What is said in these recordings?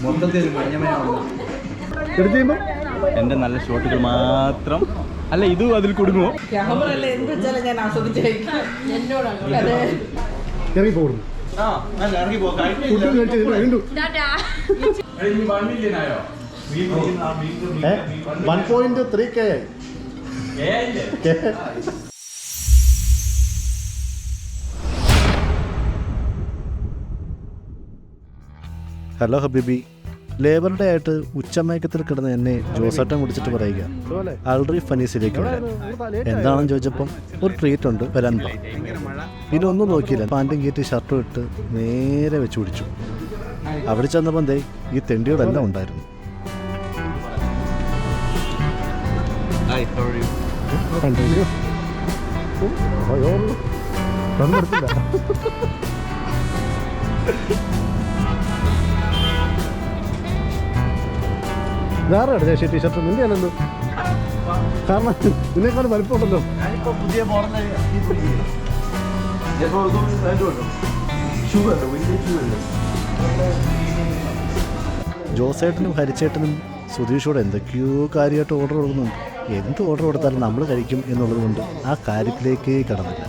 മൊത്തത്തിൽ എന്റെ നല്ല ഷോട്ടുകൾ മാത്രം അല്ല ഇതും അതിൽ കുടുങ്ങുമോ? ഹലോ ഹബീബി, ലേബർ ഡേ ആയിട്ട് ഉച്ചമയക്കത്തിൽ കിടന്ന് എന്നെ ജോസേട്ടൻ വിളിച്ചിട്ട് പറയുക അൾറി ഫനീസിലേക്കുണ്ട്. എന്താണെന്ന് ചോദിച്ചപ്പം ഒരു ട്രീറ്റ് ഉണ്ട്, വരാൻ പറ. പിന്നെ ഒന്നും നോക്കിയില്ല, പാൻറ്റും കീറ്റി ഷർട്ടും ഇട്ട് നേരെ വെച്ച് പിടിച്ചു. അവിടെ ചെന്നപ്പം ദേ ഈ തെണ്ടിയോടെല്ലാം ഉണ്ടായിരുന്നു. ധാരാളം ദേശീയ ടീഷർട്ട് നിന്റെ ആണല്ലോ, കാരണം നിന്നേക്കാളും വലിപ്പമുണ്ടല്ലോ. ജോസേട്ടനും ഹരിച്ചേട്ടനും സുധീഷോട് എന്തൊക്കെയോ കാര്യമായിട്ട് ഓർഡർ കൊടുക്കുന്നുണ്ട്. എന്ത് ഓർഡർ കൊടുത്താലും നമ്മൾ കഴിക്കും എന്നുള്ളത് കൊണ്ട് ആ കാര്യത്തിലേക്ക് കടന്നില്ല.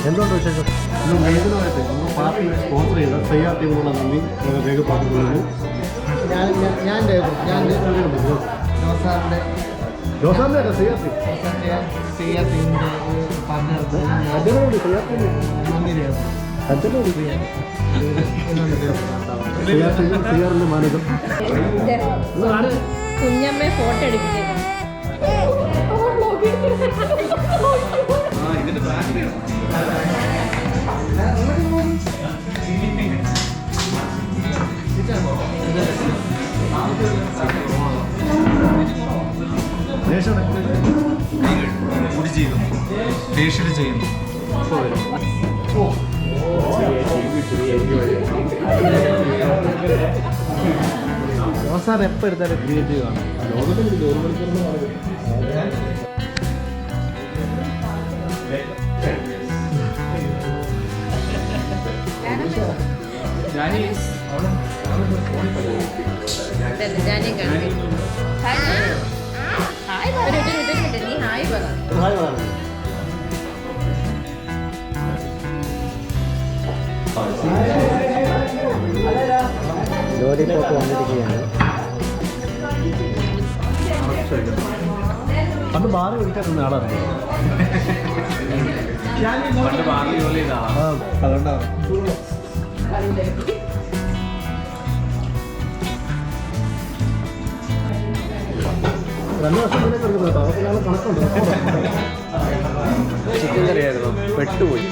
എന്തുകൊണ്ട് വിശേഷം? ഇന്ന് നൈതികമായിട്ട് നമ്മൾ പാർട്ടി സ്പോൺസർ ചെയ്ത ചെയ്യാ ടീമുള്ള നന്ദി രേഖപ്പെടുത്തുന്നു. ജോസാറിൻ്റെ അല്ല ചെയ്യാറുണ്ട് മാനേജർ കുഞ്ഞമ്മ ഫോട്ടോ എടുപ്പിച്ചേക്കാം. ഫേഷ്യൽ ചെയ്യുന്നു. ജോസാർ എപ്പോൾ എടുത്താലും ക്രിയേറ്റീവ് ആണ്. ജോലിയിലൊക്കെ വന്നിരിക്കുകയാണ്. പണ്ട് ബാറ് വിളിക്കാറുണ്ട് ആളാണ്. അതുകൊണ്ടാണ് ചിക്കൻ കറിയായിരുന്നു, പെട്ടുപോയി.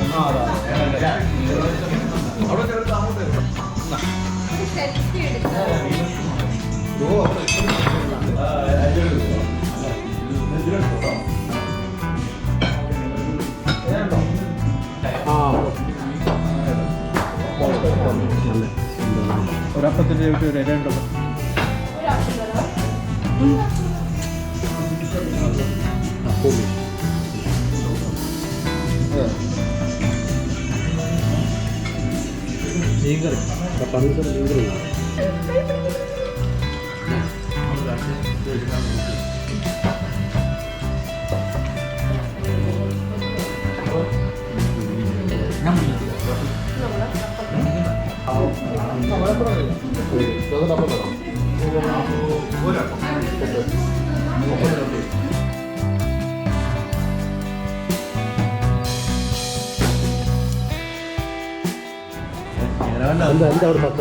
ഒരപ്പത്തിൻ്റെ ഒരു ഇരയുണ്ടല്ലോ. മീൻകറി പണിക്കറി മീൻകറി എന്താ അവിടെ പത്ത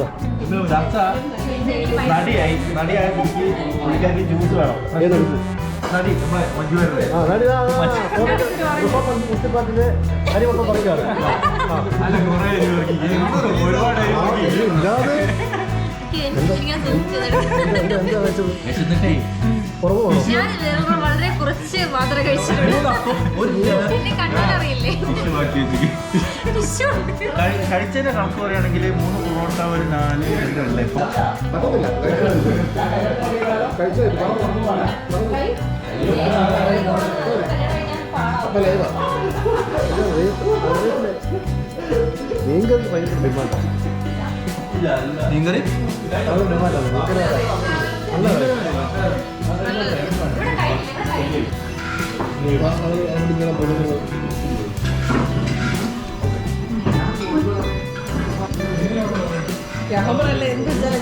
ജ്യൂസ് വേണം. മുസ്ലിപ്പാട്ടില് അരിമൊക്കെ പറയാറ്. ഞാൻ വളരെ കുറച്ച് മാത്രമേ കഴിച്ചിട്ടുള്ളൂ. കണ്ടാലറിയില്ലേ കഴിച്ചതിന്റെ കണക്ക് പറയുകയാണെങ്കിൽ 3 പൊറോട്ട, ഒരു 4 വെള്ളയപ്പം. മീൻകറി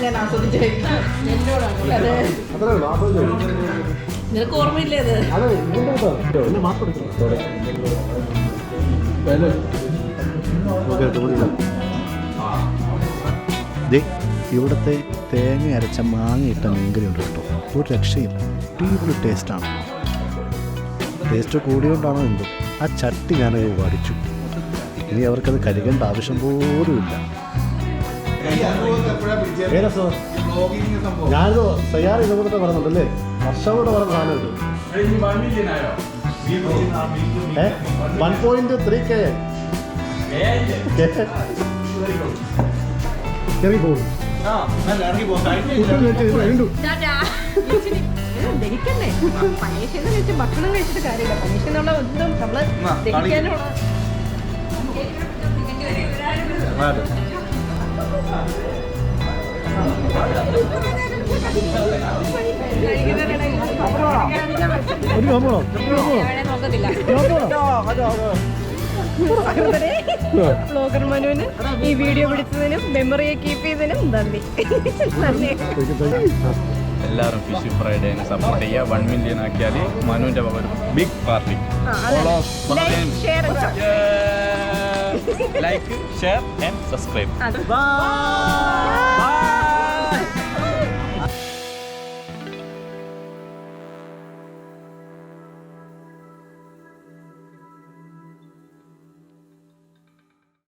ഞാൻ ആസ്വദിച്ചു നിനക്ക് ഓർമ്മയില്ലേ അത്? ഇവിടുത്തെ തേങ്ങ അരച്ച മാങ്ങയിട്ട മീൻകറി ഉണ്ട് കേട്ടോ. ഒരു രക്ഷയില്ല, അടിപൊളി ടേസ്റ്റാണ്. ടേസ്റ്റ് കൂടിയോണ്ടാണോ എന്തോ ആ ചട്ടി ഞാനത് വടിച്ചു. ഇനി അവർക്കത് കരുകേണ്ട ആവശ്യം പോലുമില്ല. ഞാനിത് തയ്യാറ് ഇതുകൂടെ പറയുന്നുണ്ടല്ലേ, വർഷം കൂടെ പറഞ്ഞ സാധനം ഇത് 1.3K കയറി പോകും. ദഹിക്കണ്ടേ? പനീഷെന്ന് കഴിച്ച് ഭക്ഷണം കഴിച്ചിട്ട് കാര്യമില്ല. പനീഷ് എന്നുള്ള ഒന്നും നമ്മള് ദഹിക്കാനുള്ള ബ്ലോഗർ മനുവിന് ഈ വീഡിയോ പിടിച്ചതിനും മെമ്മറിയെ കീപ്പ് ചെയ്തതിനും നന്ദി. എല്ലാവരും ഫിഷ് ഫ്രൈഡേനെ സപ്പോർട്ട് ചെയ്യുക. 1 മില്യൺ ആക്കിയാൽ മനുവിൻ്റെ ഒരു big party. Like, share and subscribe.